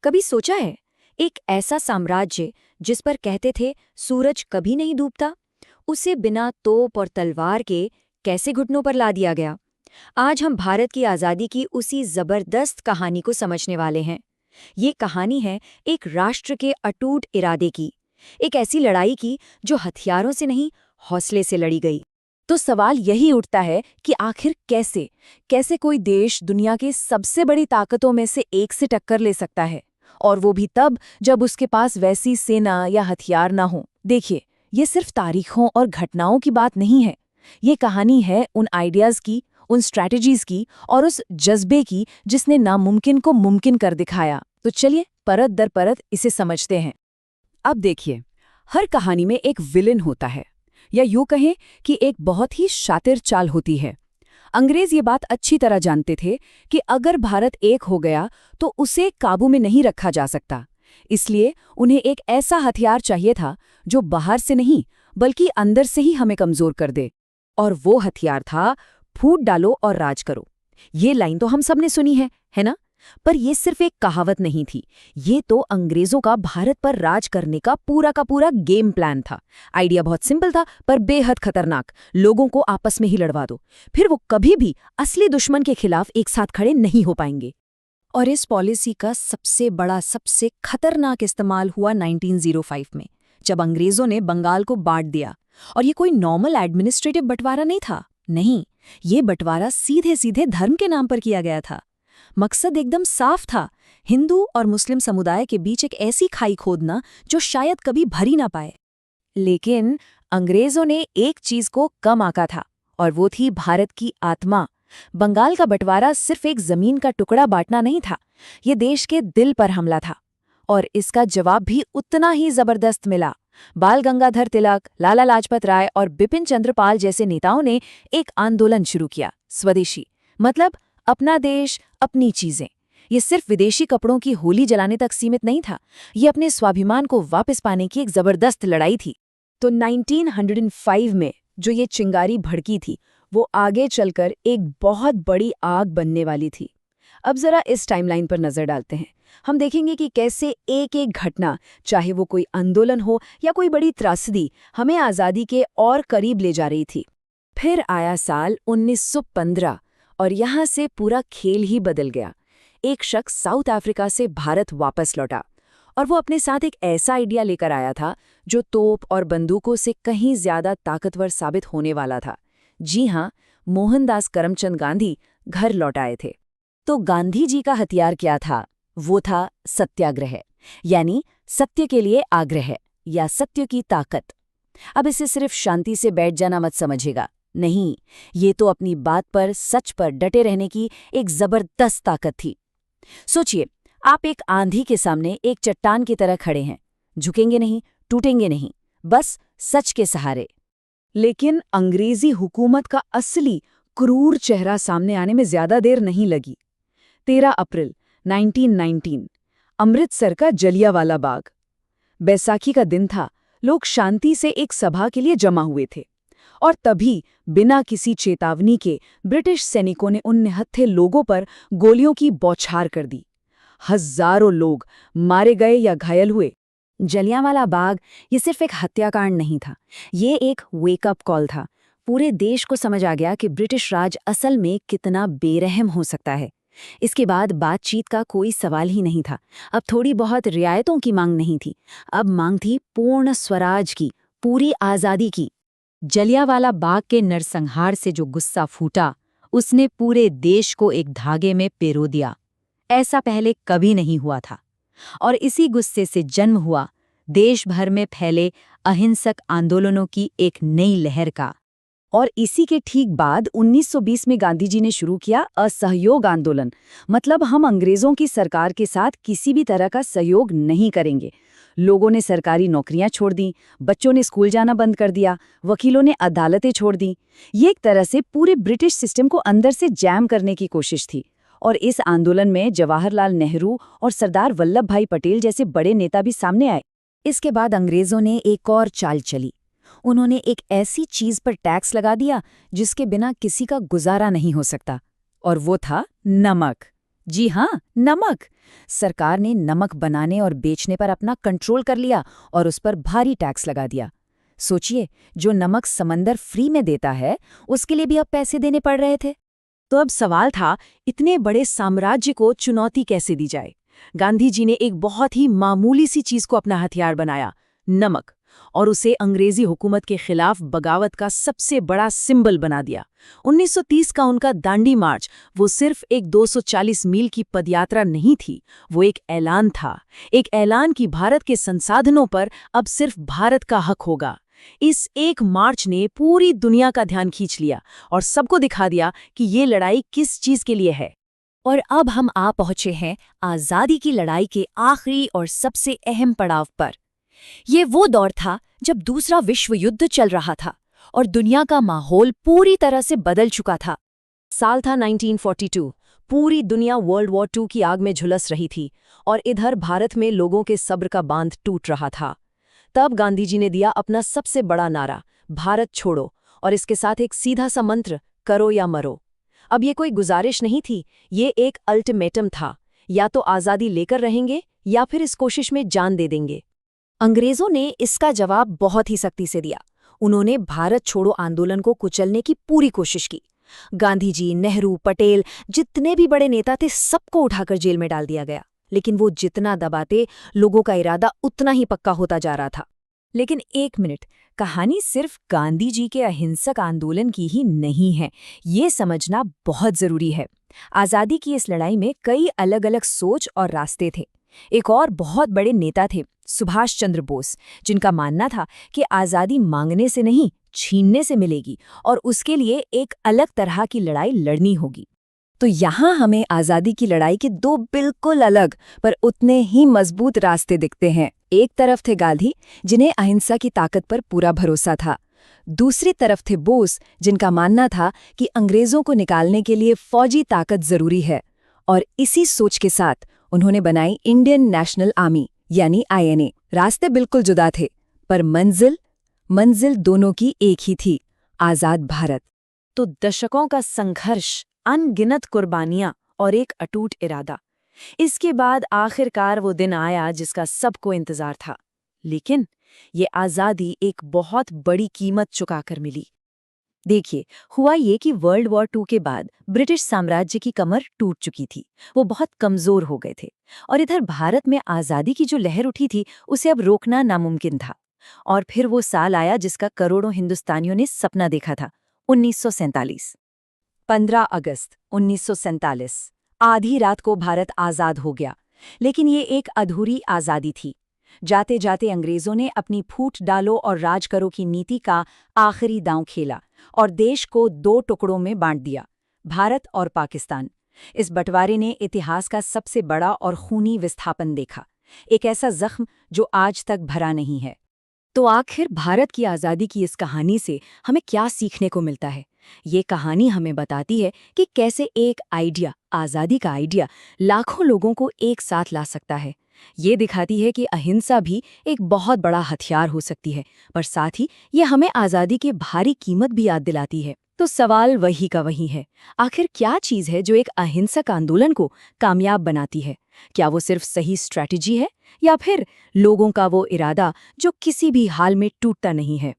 कभी सोचा है, एक ऐसा साम्राज्य जिस पर कहते थे सूरज कभी नहीं डूबता, उसे बिना तोप और तलवार के कैसे घुटनों पर ला दिया गया। आज हम भारत की आज़ादी की उसी जबरदस्त कहानी को समझने वाले हैं। ये कहानी है एक राष्ट्र के अटूट इरादे की, एक ऐसी लड़ाई की जो हथियारों से नहीं, हौसले से लड़ी गई। तो सवाल यही उठता है कि आखिर कैसे कैसे कोई देश दुनिया के सबसे बड़ी ताकतों में से एक से टक्कर ले सकता है, और वो भी तब जब उसके पास वैसी सेना या हथियार ना हो। देखिए, ये सिर्फ तारीखों और घटनाओं की बात नहीं है। ये कहानी है उन आइडियाज की, उन स्ट्रैटेजीज की और उस जज्बे की जिसने नामुमकिन को मुमकिन कर दिखाया। तो चलिए परत दर परत इसे समझते हैं। अब देखिए, हर कहानी में एक विलेन होता है, या यूं कहें कि एक बहुत ही शातिर चाल होती है। अंग्रेज ये बात अच्छी तरह जानते थे कि अगर भारत एक हो गया तो उसे काबू में नहीं रखा जा सकता। इसलिए उन्हें एक ऐसा हथियार चाहिए था जो बाहर से नहीं बल्कि अंदर से ही हमें कमजोर कर दे। और वो हथियार था फूट डालो और राज करो। ये लाइन तो हम सब ने सुनी है ना? पर ये सिर्फ एक कहावत नहीं थी, ये तो अंग्रेजों का भारत पर राज करने का पूरा गेम प्लान था। आइडिया बहुत सिंपल था पर बेहद खतरनाक। लोगों को आपस में ही लड़वा दो, फिर वो कभी भी असली दुश्मन के खिलाफ एक साथ खड़े नहीं हो पाएंगे। और इस पॉलिसी का सबसे बड़ा, सबसे खतरनाक इस्तेमाल हुआ 1905 में, जब अंग्रेजों ने बंगाल को बांट दिया। और ये कोई नॉर्मल एडमिनिस्ट्रेटिव बंटवारा नहीं था, नहीं, ये बंटवारा सीधे सीधे धर्म के नाम पर किया गया था। मकसद एकदम साफ था, हिंदू और मुस्लिम समुदाय के बीच एक ऐसी खाई खोदना जो शायद कभी भरी ना पाए। लेकिन अंग्रेजों ने एक चीज को कम आंका था, और वो थी भारत की आत्मा। बंगाल का बंटवारा सिर्फ एक जमीन का टुकड़ा बांटना नहीं था, ये देश के दिल पर हमला था। और इसका जवाब भी उतना ही जबरदस्त मिला। बाल गंगाधर तिलक, लाला लाजपत राय और बिपिन चंद्र पाल जैसे नेताओं ने एक आंदोलन शुरू किया, स्वदेशी, मतलब अपना देश, अपनी चीजें। ये सिर्फ विदेशी कपड़ों की होली जलाने तक सीमित नहीं था, ये अपने स्वाभिमान को वापस पाने की एक जबरदस्त लड़ाई थी। तो 1905 में जो ये चिंगारी भड़की थी, वो आगे चलकर एक बहुत बड़ी आग बनने वाली थी। अब जरा इस टाइमलाइन पर नजर डालते हैं। हम देखेंगे कि कैसे एक एक घटना, चाहे वो कोई आंदोलन हो या कोई बड़ी त्रासदी, हमें आज़ादी के और करीब ले जा रही थी। फिर आया साल 1915 और यहाँ से पूरा खेल ही बदल गया। एक शख्स साउथ अफ्रीका से भारत वापस लौटा, और वो अपने साथ एक ऐसा आइडिया लेकर आया था जो तोप और बंदूकों से कहीं ज्यादा ताकतवर साबित होने वाला था। जी हाँ, मोहनदास करमचंद गांधी घर लौट आए थे। तो गांधी जी का हथियार क्या था? वो था सत्याग्रह, यानी सत्य के लिए आग्रह या सत्य की ताकत। अब इसे सिर्फ शांति से बैठ जाना मत समझिएगा, नहीं, ये तो अपनी बात पर, सच पर डटे रहने की एक जबरदस्त ताकत थी। सोचिए, आप एक आंधी के सामने एक चट्टान की तरह खड़े हैं, झुकेंगे नहीं, टूटेंगे नहीं, बस सच के सहारे। लेकिन अंग्रेजी हुकूमत का असली क्रूर चेहरा सामने आने में ज्यादा देर नहीं लगी। 13 अप्रैल 1919, अमृतसर का जलियांवाला बाग। बैसाखी का दिन था, लोग शांति से एक सभा के लिए जमा हुए थे, और तभी बिना किसी चेतावनी के ब्रिटिश सैनिकों ने उन निहत्थे लोगों पर गोलियों की बौछार कर दी। हजारों लोग मारे गए या घायल हुए। जलियांवाला बाग ये सिर्फ एक हत्याकांड नहीं था, ये एक वेकअप कॉल था। पूरे देश को समझ आ गया कि ब्रिटिश राज असल में कितना बेरहम हो सकता है। इसके बाद बातचीत का कोई सवाल ही नहीं था। अब थोड़ी बहुत रियायतों की मांग नहीं थी, अब मांग थी पूर्ण स्वराज की, पूरी आज़ादी की। जलियांवाला बाग के नरसंहार से जो गुस्सा फूटा, उसने पूरे देश को एक धागे में पिरो दिया। ऐसा पहले कभी नहीं हुआ था। और इसी गुस्से से जन्म हुआ देश भर में फैले अहिंसक आंदोलनों की एक नई लहर का। और इसी के ठीक बाद 1920 में गांधी जी ने शुरू किया असहयोग आंदोलन, मतलब हम अंग्रेजों की सरकार के साथ किसी भी तरह का सहयोग नहीं करेंगे। लोगों ने सरकारी नौकरियां छोड़ दी, बच्चों ने स्कूल जाना बंद कर दिया, वकीलों ने अदालतें छोड़ दी। ये एक तरह से पूरे ब्रिटिश सिस्टम को अंदर से जैम करने की कोशिश थी। और इस आंदोलन में जवाहरलाल नेहरू और सरदार वल्लभ भाई पटेल जैसे बड़े नेता भी सामने आए। इसके बाद अंग्रेजों ने एक और चाल चली। उन्होंने एक ऐसी चीज पर टैक्स लगा दिया जिसके बिना किसी का गुजारा नहीं हो सकता, और वो था नमक। जी हाँ, नमक। सरकार ने नमक बनाने और बेचने पर अपना कंट्रोल कर लिया और उस पर भारी टैक्स लगा दिया। सोचिए, जो नमक समंदर फ्री में देता है, उसके लिए भी अब पैसे देने पड़ रहे थे। तो अब सवाल था, इतने बड़े साम्राज्य को चुनौती कैसे दी जाए। गांधी जी ने एक बहुत ही मामूली सी चीज को अपना हथियार बनाया, नमक, और उसे अंग्रेजी हुकूमत के खिलाफ बगावत का सबसे बड़ा सिंबल बना दिया। 1930 का उनका दांडी मार्च वो सिर्फ एक 240 मील की पदयात्रा नहीं थी, वो एक ऐलान था। एक ऐलान कि भारत के संसाधनों पर अब सिर्फ भारत का हक होगा। इस एक मार्च ने पूरी दुनिया का ध्यान खींच लिया और सबको दिखा दिया कि ये लड़ाई किस चीज के लिए है। और अब हम आ पहुंचे हैं आज़ादी की लड़ाई के आखिरी और सबसे अहम पड़ाव पर। ये वो दौर था जब दूसरा विश्व युद्ध चल रहा था और दुनिया का माहौल पूरी तरह से बदल चुका था। साल था 1942। पूरी दुनिया वर्ल्ड वॉर II की आग में झुलस रही थी और इधर भारत में लोगों के सब्र का बांध टूट रहा था। तब गांधी जी ने दिया अपना सबसे बड़ा नारा, भारत छोड़ो, और इसके साथ एक सीधा सा मंत्र, करो या मरो। अब ये कोई गुजारिश नहीं थी, ये एक अल्टीमेटम था। या तो आज़ादी लेकर रहेंगे या फिर इस कोशिश में जान दे देंगे। अंग्रेजों ने इसका जवाब बहुत ही सख्ती से दिया। उन्होंने भारत छोड़ो आंदोलन को कुचलने की पूरी कोशिश की। गांधी जी, नेहरू, पटेल, जितने भी बड़े नेता थे, सबको उठाकर जेल में डाल दिया गया। लेकिन वो जितना दबाते, लोगों का इरादा उतना ही पक्का होता जा रहा था। लेकिन एक मिनट, कहानी सिर्फ गांधी जी के अहिंसक आंदोलन की ही नहीं है, ये समझना बहुत जरूरी है। आज़ादी की इस लड़ाई में कई अलग अलग सोच और रास्ते थे। एक और बहुत बड़े नेता थे, सुभाष चंद्र बोस, जिनका मानना था कि आज़ादी मांगने से नहीं, छीनने से मिलेगी और उसके लिए एक अलग तरह की लड़ाई लड़नी होगी। तो यहाँ हमें आज़ादी की लड़ाई के दो बिल्कुल अलग पर उतने ही मजबूत रास्ते दिखते हैं। एक तरफ थे गांधी, जिन्हें अहिंसा की ताकत पर पूरा भरोसा था। दूसरी तरफ थे बोस, जिनका मानना था कि अंग्रेजों को निकालने के लिए फौजी ताकत जरूरी है। और इसी सोच के साथ उन्होंने बनाई इंडियन नेशनल आर्मी यानी INA। रास्ते बिल्कुल जुदा थे, पर मंजिल दोनों की एक ही थी, आज़ाद भारत। तो दशकों का संघर्ष, अनगिनत कुर्बानियां और एक अटूट इरादा। इसके बाद आखिरकार वो दिन आया जिसका सबको इंतजार था। लेकिन ये आज़ादी एक बहुत बड़ी कीमत चुकाकर मिली। देखिए, हुआ ये कि वर्ल्ड वॉर II के बाद ब्रिटिश साम्राज्य की कमर टूट चुकी थी। वो बहुत कमजोर हो गए थे और इधर भारत में आज़ादी की जो लहर उठी थी, उसे अब रोकना नामुमकिन था। और फिर वो साल आया जिसका करोड़ों हिंदुस्तानियों ने सपना देखा था, 1947। 15 अगस्त 1947। आधी रात को भारत आज़ाद हो गया। लेकिन ये एक अधूरी आज़ादी थी। जाते जाते अंग्रेज़ों ने अपनी फूट डालो और राज करो की नीति का आखिरी दांव खेला और देश को 2 टुकड़ों में बांट दिया, भारत और पाकिस्तान। इस बंटवारे ने इतिहास का सबसे बड़ा और खूनी विस्थापन देखा, एक ऐसा जख्म जो आज तक भरा नहीं है। तो आखिर भारत की आज़ादी की इस कहानी से हमें क्या सीखने को मिलता है? ये कहानी हमें बताती है कि कैसे एक आइडिया, आज़ादी का आइडिया, लाखों लोगों को एक साथ ला सकता है। ये दिखाती है कि अहिंसा भी एक बहुत बड़ा हथियार हो सकती है, पर साथ ही ये हमें आज़ादी की भारी कीमत भी याद दिलाती है। तो सवाल वही का वही है, आखिर क्या चीज़ है जो एक अहिंसक आंदोलन को कामयाब बनाती है? क्या वो सिर्फ सही स्ट्रैटेजी है या फिर लोगों का वो इरादा जो किसी भी हाल में टूटता नहीं है?